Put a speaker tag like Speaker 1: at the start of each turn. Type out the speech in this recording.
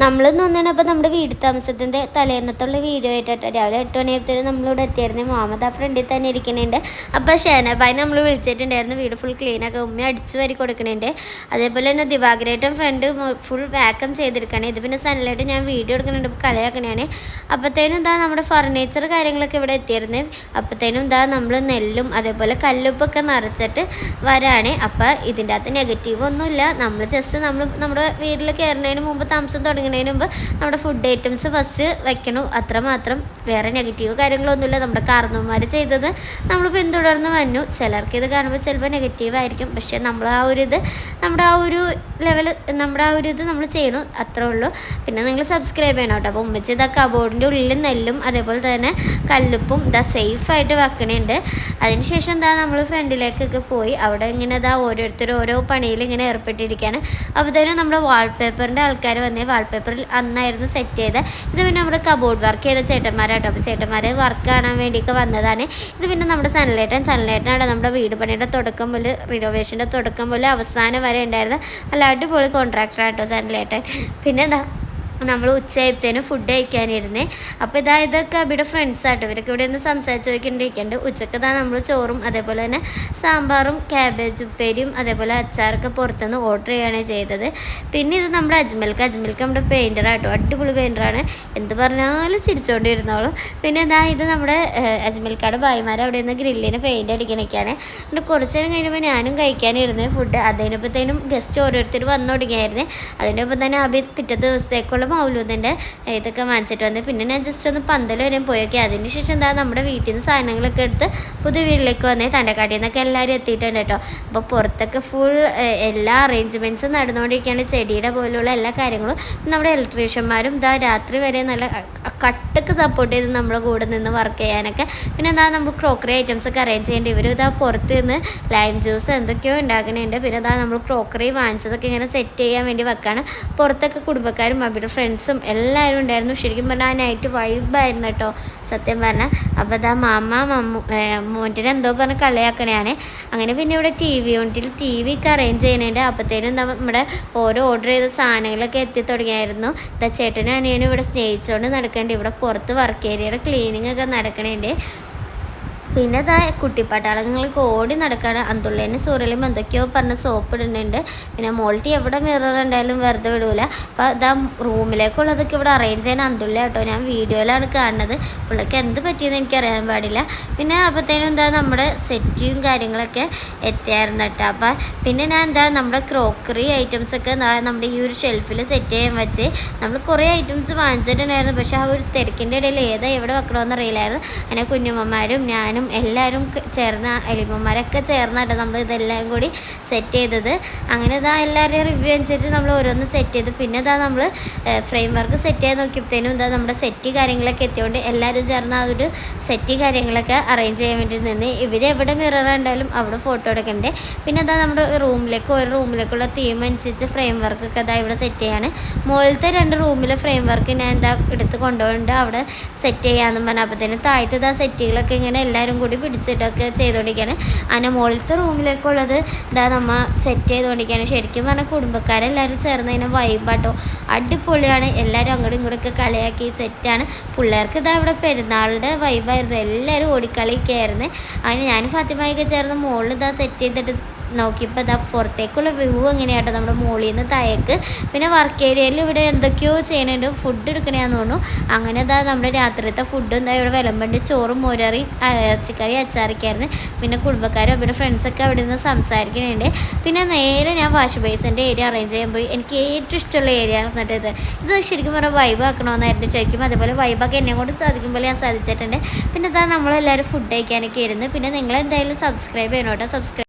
Speaker 1: നമ്മളിന്ന് ഒന്നിനപ്പോൾ നമ്മുടെ വീട് താമസത്തിൻ്റെ തലേന്നത്തുള്ള വീഡിയോ ആയിട്ടാണ് രാവിലെ 8 മണിയായപ്പോഴത്തേനും നമ്മളിവിടെ എത്തിയായിരുന്നു. മുഹമ്മദ് ആ ഫ്രണ്ടിൽ തന്നെ ഇരിക്കുന്നുണ്ട്. അപ്പോൾ ഷേനബായി നമ്മൾ വിളിച്ചിട്ടുണ്ടായിരുന്നു. വീട് ഫുൾ ക്ലീനൊക്കെ ഉമ്മ അടിച്ചു വരി കൊടുക്കുന്നുണ്ട്. അതേപോലെ തന്നെ ദിവാകരേട്ടൻ ഫ്രണ്ട് ഫുൾ വാക്കം ചെയ്തെടുക്കുകയാണ്. ഇത് പിന്നെ സൺലൈറ്റ് ഞാൻ വീഡിയോ എടുക്കുന്നുണ്ട്, കളിയാക്കണയാണ്. അപ്പോഴത്തേനും എന്താ നമ്മുടെ ഫർണിച്ചർ കാര്യങ്ങളൊക്കെ ഇവിടെ എത്തിയിരുന്നു. അപ്പോഴത്തേനും എന്താ നമ്മൾ നെല്ലും അതേപോലെ കല്ലുപ്പൊക്കെ നിറച്ചിട്ട് വരാണ്. അപ്പോൾ ഇതിൻ്റെ അകത്ത് നെഗറ്റീവ് ഒന്നുമില്ല. നമ്മൾ ജസ്റ്റ് നമ്മുടെ വീട്ടിൽ കയറുന്നതിന് മുമ്പ് താമസം തുടങ്ങുന്നതിന് മുമ്പ് നമ്മുടെ ഫുഡ് ഐറ്റംസ് ഫസ്റ്റ് വെക്കണം, അത്രമാത്രം. വേറെ നെഗറ്റീവ് കാര്യങ്ങളൊന്നുമില്ല. നമ്മുടെ കാരണവന്മാർ ചെയ്തത് നമ്മൾ പിന്തുടർന്ന് വന്നു. ചിലർക്ക് ഇത് കാണുമ്പോൾ ചിലപ്പോൾ നെഗറ്റീവ് ആയിരിക്കും, പക്ഷേ നമ്മുടെ ആ ഒരു ഇത് നമ്മൾ ചെയ്യണം, അത്രേ ഉള്ളൂ. പിന്നെ നിങ്ങൾ സബ്സ്ക്രൈബ് ചെയ്യണം കേട്ടോ. അപ്പോൾ ഉമ്മച്ചി ഇതാ കബോർഡിൻ്റെ ഉള്ളിൽ നെല്ലും അതേപോലെ തന്നെ കല്ലുപ്പും ഇതാ സേഫായിട്ട് വെക്കണുണ്ട്. അതിനുശേഷം എന്താ നമ്മൾ ഫ്രണ്ടിലേക്കൊക്കെ പോയി അവിടെ ഇങ്ങനെ ഇതാ ഓരോരുത്തരും ഓരോ പണിയിൽ ഇങ്ങനെ ഏർപ്പെട്ടിരിക്കുകയാണ്. അപ്പോഴത്തേനും നമ്മുടെ വാൾപേപ്പറിൻ്റെ ആൾക്കാർ വന്നേ. വാൾപേപ്പറിൽ അന്നായിരുന്നു സെറ്റ് ചെയ്തത്. ഇത് പിന്നെ നമ്മുടെ കബോർഡ് വർക്ക് ചെയ്ത ചേട്ടന്മാരാട്ടോ. അപ്പോൾ ചേട്ടന്മാർ വർക്ക് കാണാൻ വേണ്ടിയൊക്കെ വന്നതാണ്. ഇത് പിന്നെ നമ്മുടെ സൺലൈറ്റാണ് നമ്മുടെ വീട് പണിയുടെ തുടക്കം മുതൽ റിനോവേഷൻ്റെ തുടക്കം മുതൽ അവസാനം വരെ ഉണ്ടായിരുന്നത്. നല്ല അടിപൊളി കോൺട്രാക്ടറാട്ടോ സൺലൈറ്റ്. പിന്നെ എന്താ നമ്മൾ ഉച്ചയായപ്പോഴത്തേനും ഫുഡ് കഴിക്കാനിരുന്നേ. അപ്പോൾ ഇതൊക്കെ ഇവിടെ ഫ്രണ്ട്സാട്ടോ. ഇവരൊക്കെ ഇവിടെ നിന്ന് സംസാരിച്ച് നോക്കിണ്ടിരിക്കുന്നുണ്ട്. ഉച്ചക്ക് നമ്മൾ ചോറും അതേപോലെ തന്നെ സാമ്പാറും ക്യാബേജ് ഉപ്പേരിയും അതേപോലെ അച്ചാറൊക്കെ പുറത്തുനിന്ന് ഓർഡർ ചെയ്യുകയാണ് ചെയ്തത്. പിന്നെ ഇത് നമ്മുടെ അജ്മൽക്ക് നമ്മുടെ പെയിൻറ്ററാട്ടോ. അടിപൊളി പെയിൻറ്ററാണ്, എന്ത് പറഞ്ഞാലും ചിരിച്ചുകൊണ്ടിരുന്നോളും. പിന്നെ ഇത് നമ്മുടെ അജ്മൽക്കാട് ഭായിമാർ അവിടെ നിന്ന് ഗ്രില്ലിന് പെയിൻറ്റ് അടിക്കണൊക്കെയാണ്. എന്നിട്ട് കുറച്ച് നേരം കഴിഞ്ഞപ്പോൾ ഞാനും കഴിക്കാനിരുന്നേ ഫുഡ്. അതിനൊപ്പത്തേനും ഗസ്റ്റ് ഓരോരുത്തർ വന്നു തുടങ്ങിയായിരുന്നേ. അതിനൊപ്പം തന്നെ പിറ്റേ ദിവസത്തേക്കുള്ള മൗലൂദിൻ്റെ ഇതൊക്കെ വാങ്ങിച്ചിട്ട് വന്ന്. പിന്നെ ഞാൻ ജസ്റ്റ് ഒന്ന് പന്തൽ വരെയും പോയൊക്കെ. അതിന് ശേഷം എന്താ നമ്മുടെ വീട്ടിൽ നിന്ന് സാധനങ്ങളൊക്കെ എടുത്ത് പുതിയ വീട്ടിലേക്ക് വന്നേ. തണ്ടക്കാട്ടിൽ നിന്നൊക്കെ എല്ലാവരും എത്തിയിട്ടുണ്ട് കേട്ടോ. അപ്പോൾ പുറത്തൊക്കെ ഫുൾ എല്ലാ അറേഞ്ച്മെൻറ്റ്സും നടന്നുകൊണ്ടിരിക്കുകയാണ്. ചെടിയുടെ പോലുള്ള എല്ലാ കാര്യങ്ങളും. നമ്മുടെ ഇലക്ട്രീഷ്യന്മാരും രാത്രി വരെ നല്ല കട്ടൊക്കെ സപ്പോർട്ട് ചെയ്ത് നമ്മുടെ കൂടെ നിന്ന് വർക്ക് ചെയ്യാനൊക്കെ. പിന്നെ നമ്മൾ ക്രോക്കറി ഐറ്റംസ് ഒക്കെ അറേഞ്ച് ചെയ്യേണ്ടി. ഇവർ പുറത്ത് നിന്ന് ലൈം ജ്യൂസ് എന്തൊക്കെയോ ഉണ്ടാക്കുന്നുണ്ട്. പിന്നെ നമ്മൾ ക്രോക്കറി വാങ്ങിച്ചതൊക്കെ ഇങ്ങനെ സെറ്റ് ചെയ്യാൻ വേണ്ടി വെക്കാണ്. പുറത്തൊക്കെ കുടുംബക്കാരും അവരുടെ ഫ്രണ്ട്സും എല്ലാവരും ഉണ്ടായിരുന്നു. ശരിക്കും പറഞ്ഞാൽ ആ നൈറ്റ് വൈബായിരുന്നു കേട്ടോ, സത്യം പറഞ്ഞാൽ. അപ്പോൾ മോൻ്റെ എന്തോ പറഞ്ഞ് കളിയാക്കണയാണ്. അങ്ങനെ പിന്നെ ഇവിടെ യൂണിറ്റിൽ TV ഒക്കെ അറേഞ്ച് ചെയ്യുന്നുണ്ട്. അപ്പോഴത്തേനും നമ്മുടെ ഓരോ ഓർഡർ ചെയ്ത സാധനങ്ങളൊക്കെ എത്തി തുടങ്ങിയായിരുന്നു. ചേട്ടനും അനിയനും ഇവിടെ സ്നേഹിച്ചുകൊണ്ട് നടക്കേണ്ടി. ഇവിടെ പുറത്ത് വർക്ക് ഏരിയയുടെ ക്ലീനിങ് ഒക്കെ നടക്കണേൻ്റെ. പിന്നെ കുട്ടിപ്പട്ടാളങ്ങൾക്ക് ഓടി നടക്കുകയാണ്. അന്തുള്ളേനെ സൂര്യലും എന്തൊക്കെയോ പറഞ്ഞ് സോപ്പ് ഇടുന്നുണ്ട്. പിന്നെ മോൾട്ടി എവിടെ മിറർ ഉണ്ടായാലും വെറുതെ വിടൂല. അപ്പോൾ റൂമിലേക്കുള്ളതൊക്കെ ഇവിടെ അറേഞ്ച് ചെയ്യാൻ അന്തുള്ള കേട്ടോ. ഞാൻ വീഡിയോയിലാണ് കാണുന്നത്. പുള്ളിക്ക് എന്ത് പറ്റിയെന്ന് എനിക്കറിയാൻ പാടില്ല. പിന്നെ അപ്പോഴത്തേനും നമ്മുടെ സെറ്റും കാര്യങ്ങളൊക്കെ എത്തിയായിരുന്നു കേട്ടോ. അപ്പം പിന്നെ ഞാൻ നമ്മുടെ ക്രോക്കറി ഐറ്റംസൊക്കെ നമ്മുടെ ഈ ഒരു ഷെൽഫിൽ സെറ്റ് ചെയ്യാൻ വെച്ച്. നമ്മൾ കുറേ ഐറ്റംസ് വാങ്ങിച്ചിട്ടുണ്ടായിരുന്നു, പക്ഷേ ആ ഒരു തിരക്കിൻ്റെ ഇടയിൽ എവിടെ വെക്കണമെന്ന് അറിയില്ലായിരുന്നു. അങ്ങനെ കുഞ്ഞുമ്മമാരും ഞാനും എല്ലാവരും ചേർന്ന എലിമന്മാരൊക്കെ ചേർന്നാട്ടോ നമ്മൾ ഇതെല്ലാം കൂടി സെറ്റ് ചെയ്തത്. അങ്ങനെ എല്ലാവരുടെയും റിവ്യൂ അനുസരിച്ച് നമ്മൾ ഓരോന്ന് സെറ്റ് ചെയ്ത്. പിന്നെ നമ്മൾ ഫ്രെയിം വർക്ക് സെറ്റ് ചെയ്യാൻ നോക്കിയപ്പോഴത്തേനും നമ്മുടെ സെറ്റ് കാര്യങ്ങളൊക്കെ എത്തിയോണ്ട് എല്ലാവരും ചേർന്ന് ആ ഒരു സെറ്റ് കാര്യങ്ങളൊക്കെ അറേഞ്ച് ചെയ്യാൻ വേണ്ടി നിന്ന്. ഇവരെവിടെ മിറർ ഉണ്ടായാലും അവിടെ ഫോട്ടോ എടുക്കണ്ടേ. പിന്നെ നമ്മുടെ ഒരു റൂമിലേക്കുള്ള തീം അനുസരിച്ച് ഫ്രെയിം വർക്കൊക്കെ ഇവിടെ സെറ്റ് ചെയ്യാണ്. മുകളിലത്തെ 2 റൂമിലെ ഫ്രെയിം വർക്ക് ഞാൻ എടുത്ത് കൊണ്ടുപോയിട്ട് അവിടെ സെറ്റ് ചെയ്യാമെന്ന് പറഞ്ഞാൽ അപ്പോഴത്തേനും താഴത്തെ സെറ്റുകളൊക്കെ ഇങ്ങനെ എല്ലാവരും കൂടി പിടിച്ചിട്ടൊക്കെ ചെയ്തുകൊണ്ടിരിക്കുകയാണ്. അങ്ങനെ മുകളിലത്തെ റൂമിലേക്കുള്ളത് നമ്മൾ സെറ്റ് ചെയ്തുകൊണ്ടിരിക്കുകയാണ്. ശരിക്കും പറഞ്ഞാൽ കുടുംബക്കാരെല്ലാവരും ചേർന്ന് അതിനെ വൈബാട്ടോ, അടിപൊളിയാണ്. എല്ലാവരും അങ്ങോട്ടും ഇങ്ങോട്ടൊക്കെ കളിയാക്കി സെറ്റാണ്. പിള്ളേർക്ക് ഇവിടെ പെരുന്നാളുടെ വൈബായിരുന്നു. എല്ലാവരും ഓടിക്കളിയൊക്കെ ആയിരുന്നു. അങ്ങനെ ഞാൻ ഫാത്തിമയൊക്കെ ചേർന്ന് മുകളിൽ സെറ്റ് ചെയ്തിട്ട് നോക്കിയപ്പോൾ പുറത്തേക്കുള്ള വ്യൂ എങ്ങനെയാട്ടോ നമ്മുടെ മുകളിൽ നിന്ന് താഴേക്ക്. പിന്നെ വർക്ക് ഏരിയയിൽ ഇവിടെ എന്തൊക്കെയോ ചെയ്യുന്നുണ്ട്. ഫുഡ് എടുക്കണമെന്ന് തോന്നുന്നു. അങ്ങനെ നമ്മുടെ രാത്രിത്തെ ഫുഡും ഇവിടെ വിളമ്പണ്ട്. ചോറും മോരറിയും ഇറച്ചിക്കറി അച്ചാറിക്കായിരുന്നു. പിന്നെ കുടുംബക്കാരും അവരുടെ ഫ്രണ്ട്സൊക്കെ അവിടെ നിന്ന് സംസാരിക്കുന്നുണ്ട്. പിന്നെ നേരെ ഞാൻ വാഷ് ബേസിൻ്റെ ഏരിയ അറേഞ്ച് ചെയ്യാൻ പോയി. എനിക്ക് ഏറ്റവും ഇഷ്ടമുള്ള ഏരിയ എന്നിട്ട് ഇത് ശരിക്കും പറഞ്ഞാൽ വൈബ് ആക്കണമെന്നായിരുന്നു ചോദിക്കും. അതേപോലെ വൈബൊക്കെ എന്നെ കൊണ്ട് സാധിക്കുമ്പോൾ ഞാൻ സാധിച്ചിട്ടുണ്ട്. പിന്നെ നമ്മളെല്ലാവരും ഫുഡ് കഴിക്കാനൊക്കെ ഇരുന്ന്. പിന്നെ നിങ്ങളെന്തായാലും സബ്സ്ക്രൈബ് ചെയ്യണം കേട്ടോ.